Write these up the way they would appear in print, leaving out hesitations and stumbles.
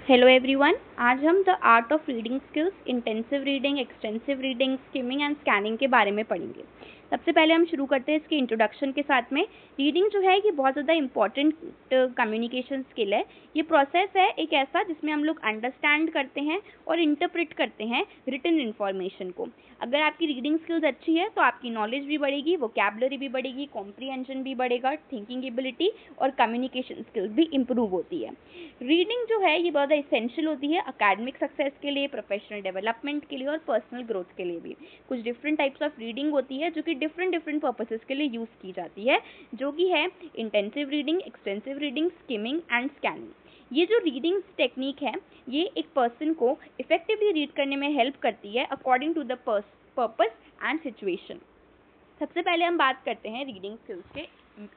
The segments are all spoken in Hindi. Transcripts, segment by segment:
हेलो एवरीवन, आज हम the art of reading skills, intensive reading, extensive reading, skimming and scanning के बारे में पढ़ेंगे। सबसे पहले हम शुरू करते हैं इसके इंट्रोडक्शन के साथ में। रीडिंग जो है ये बहुत ज़्यादा इंपॉर्टेंट कम्युनिकेशन स्किल है। ये प्रोसेस है एक ऐसा जिसमें हम लोग अंडरस्टैंड करते हैं और इंटरप्रेट करते हैं रिटन इन्फॉर्मेशन को। अगर आपकी रीडिंग स्किल्स अच्छी है तो आपकी नॉलेज भी बढ़ेगी, वोकैबुलरी भी बढ़ेगी, कॉम्प्रीहेंशन भी बढ़ेगा, थिंकिंग एबिलिटी और कम्युनिकेशन स्किल्स भी इम्प्रूव होती है। रीडिंग जो है ये बहुत इसेंशियल होती है अकेडमिक सक्सेस के लिए, प्रोफेशनल डेवलपमेंट के लिए और पर्सनल ग्रोथ के लिए भी। कुछ डिफरेंट टाइप्स ऑफ रीडिंग होती है जो कि डिफरेंट पर्पसेस के लिए यूज़ की जाती है, जो कि है intensive reading, extensive reading, skimming and scanning. ये जो रीडिंग टेक्निक है ये एक पर्सन को इफेक्टिवली रीड करने में हेल्प करती है according to the purpose and situation. सबसे पहले हम बात करते हैं रीडिंग स्किल्स के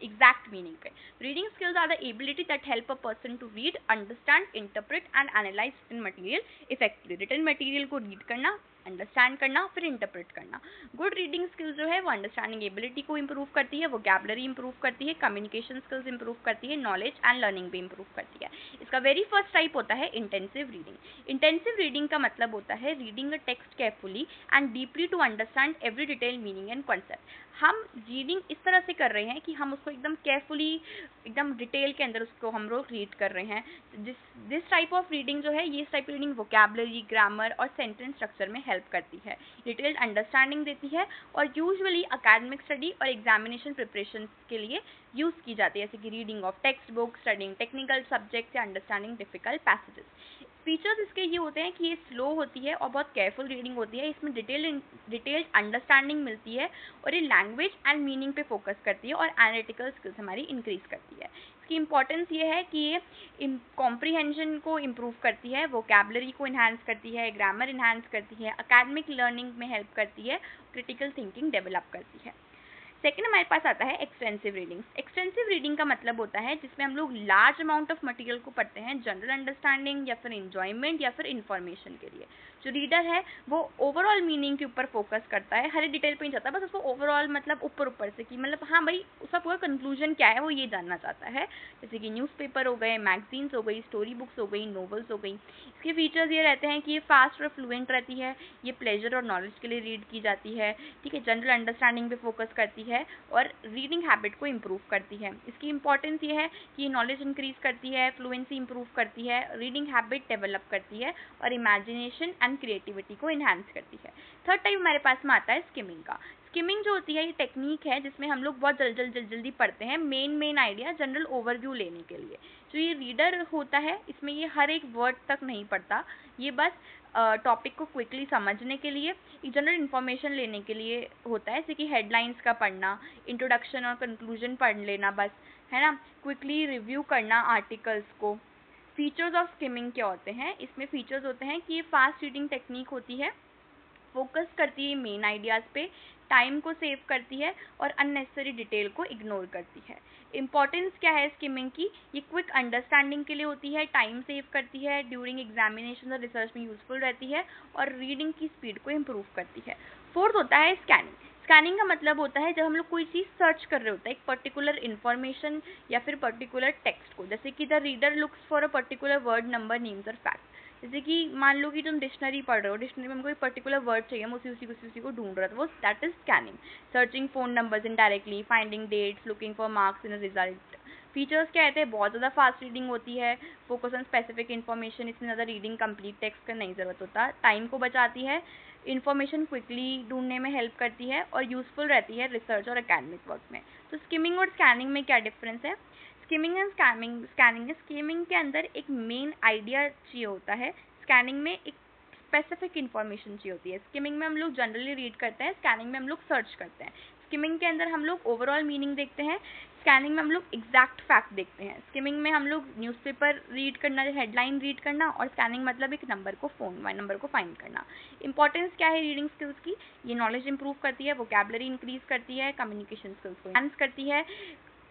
एग्जैक्ट मीनिंग पे। Reading skills are the ability that help a person to read, understand, interpret and analyse written material effectively. Written material को रीड करना, अंडरस्टैंड करना, फिर इंटरप्रेट करना। गुड रीडिंग स्किल्स जो है वो अंडरस्टैंडिंग एबिलिटी को इंप्रूव करती है, वोकैबुलरी इंप्रूव करती है, कम्युनिकेशन स्किल्स इंप्रूव करती है, नॉलेज एंड लर्निंग भी इंप्रूव करती है। इसका वेरी फर्स्ट टाइप होता है इंटेंसिव रीडिंग। इंटेंसिव रीडिंग का मतलब होता है reading a text carefully and deeply to understand every detail meaning and concept. हम रीडिंग इस तरह से कर रहे हैं कि हम उसको एकदम केयरफुली, एकदम डिटेल के अंदर उसको हम लोग रीड कर रहे हैं। दिस टाइप ऑफ रीडिंग जो है, ये टाइप रीडिंग वोकैबुलरी, ग्रामर और सेंटेंस स्ट्रक्चर में हेल्प करती है, डिटेल्ड अंडरस्टैंडिंग देती है और यूजुअली अकेडमिक स्टडी और एग्जामिनेशन प्रिपरेशन के लिए यूज़ की जाती है, जैसे कि reading of text book, studying technical subjects या अंडरस्टैंडिंग डिफिकल्ट पैसेजेस। फीचर्स इसके ये होते हैं कि ये स्लो होती है और बहुत केयरफुल रीडिंग होती है। इसमें डिटेल्ड अंडरस्टैंडिंग मिलती है और ये लैंग्वेज एंड मीनिंग पे फोकस करती है और एनालिटिकल स्किल्स हमारी इंक्रीज करती है। इसकी इंपॉर्टेंस ये है कि ये कॉम्प्रीहेंशन को इम्प्रूव करती है, वोकैबुलरी को इन्हांस करती है, ग्रामर इन्हांस करती है, अकेडमिक लर्निंग में हेल्प करती है, क्रिटिकल थिंकिंग डेवलप करती है। सेकेंड हमारे पास आता है एक्सटेंसिव रीडिंग। एक्सटेंसिव रीडिंग का मतलब होता है जिसमें हम लोग लार्ज अमाउंट ऑफ मटेरियल को पढ़ते हैं जनरल अंडरस्टैंडिंग या फिर इंजॉयमेंट या फिर इंफॉर्मेशन के लिए। जो रीडर है वो ओवरऑल मीनिंग के ऊपर फोकस करता है, हर डिटेल पे नहीं जाता, बस उसको ओवरऑल मतलब ऊपर से कि मतलब हाँ भाई उसका पूरा कंक्लूजन क्या है वो ये जानना चाहता है। जैसे कि न्यूज़पेपर हो गए, मैगजीन्स हो गई, स्टोरी बुक्स हो गई, नॉवेल्स हो गई। इसके फीचर्स ये रहते हैं कि ये फास्ट और फ्लुएंट रहती है, ये प्लेजर और नॉलेज के लिए रीड की जाती है, ठीक है, जनरल अंडरस्टैंडिंग पे फोकस करती है और रीडिंग हैबिट को इम्प्रूव करती है। इसकी इंपॉर्टेंस ये है कि नॉलेज इंक्रीज करती है, फ्लुएंसी इंप्रूव करती है, रीडिंग हैबिट डेवलप करती है और इमेजिनेशन एंड क्रिएटिविटी को इन्हांस करती है। थर्ड टाइप हमारे पास में आता है स्किमिंग का। स्किमिंग जो होती है ये टेक्निक है जिसमें हम लोग बहुत जल्दी पढ़ते हैं मेन आइडिया, जनरल ओवरव्यू लेने के लिए। जो ये रीडर होता है इसमें ये हर एक वर्ड तक नहीं पढ़ता, ये बस टॉपिक को क्विकली समझने के लिए, एक जनरल इन्फॉर्मेशन लेने के लिए होता है, जैसे कि हेडलाइंस का पढ़ना, इंट्रोडक्शन और कंक्लूजन पढ़ लेना बस, है ना, क्विकली रिव्यू करना आर्टिकल्स को। फीचर्स ऑफ स्किमिंग क्या होते हैं? इसमें फीचर्स होते हैं कि ये फास्ट रीडिंग टेक्निक होती है, फोकस करती है मेन आइडियाज़ पे, टाइम को सेव करती है और अननेसेसरी डिटेल को इग्नोर करती है। इंपॉर्टेंस क्या है स्किमिंग की? ये क्विक अंडरस्टैंडिंग के लिए होती है, टाइम सेव करती है, ड्यूरिंग एग्जामिनेशन और रिसर्च में यूजफुल रहती है और रीडिंग की स्पीड को इम्प्रूव करती है। फोर्थ होता है स्कैनिंग। स्कैनिंग का मतलब होता है जब हम लोग कोई चीज़ सर्च कर रहे होते हैं, एक पर्टिकुलर इन्फॉर्मेशन या फिर पर्टिकुलर टेक्स्ट को, जैसे कि the reader looks for a particular word, number, names और फैक्ट। जैसे कि मान लो कि तुम डिक्शनरी पढ़ रहे हो, डिक्शनरी में हमको एक पर्टिकुलर वर्ड चाहिए, हम उसी को ढूंढ रहे थे, वो that is scanning. Searching phone numbers indirectly, finding dates, looking for marks in a result. Features क्या कहते हैं? बहुत ज़्यादा फास्ट रीडिंग होती है, फोकस ऑन स्पेसिफिक इन्फॉर्मेशन, इसमें ज़्यादा रीडिंग कंप्लीट टेक्स्ट का नहीं ज़रूरत होता, टाइम को बचाती है, इन्फॉर्मेशन क्विकली ढूंढने में हेल्प करती है और यूजफुल रहती है रिसर्च और एकेडमिक वर्क में। तो स्किमिंग और स्कैनिंग में क्या डिफरेंस है? स्किमिंग एंड स्कैनिंग के अंदर एक मेन आइडिया चाहिए होता है, स्कैनिंग में एक स्पेसिफिक इन्फॉर्मेशन चाहिए होती है। स्किमिंग में हम लोग जनरली रीड करते हैं, स्कैनिंग में हम लोग सर्च करते हैं। स्किमिंग के अंदर हम लोग ओवरऑल मीनिंग देखते हैं, स्कैनिंग में हम लोग एग्जैक्ट फैक्ट देखते हैं। स्किमिंग में हम लोग न्यूज़पेपर रीड करना, हेडलाइन रीड करना, और स्कैनिंग मतलब एक नंबर को नंबर को फाइंड करना। इंपॉर्टेंस क्या है रीडिंग स्किल्स की? ये नॉलेज इंप्रूव करती है, वोकैबुलरी इंक्रीज करती है, कम्युनिकेशन स्किल्स को एनहांस करती है,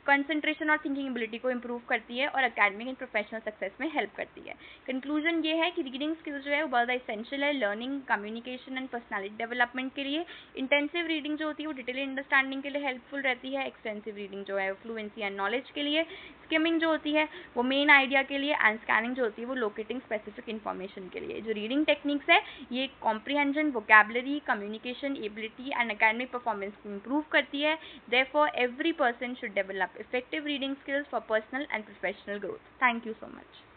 कंसंट्रेशन और थिंकिंग एबिलिटी को इंप्रूव करती है और एकेडमिक एंड प्रोफेशनल सक्सेस में हेल्प करती है। कंक्लूजन ये है कि रीडिंग स्किल्स जो है वो बहुत ज़्यादा इसेंशियल है learning, communication and personality development के लिए। इंटेंसिव रीडिंग जो होती है वो डिटेल अंडरस्टैंडिंग के लिए हेल्पफुल रहती है। एक्सटेंसिव रीडिंग जो है फ्लुएंसी एंड नॉलेज के लिए। स्किमिंग जो होती है वो मेन आइडिया के लिए। एंड स्कैनिंग जो होती है वो लोकेटिंग स्पेसिफिक इन्फॉर्मेशन के लिए। जो रीडिंग टेक्निक्स है ये comprehension, vocabulary, communication ability and academic performance को इंप्रूव करती है। Therefore, every person should develop effective reading skills for personal and professional growth. Thank you so much.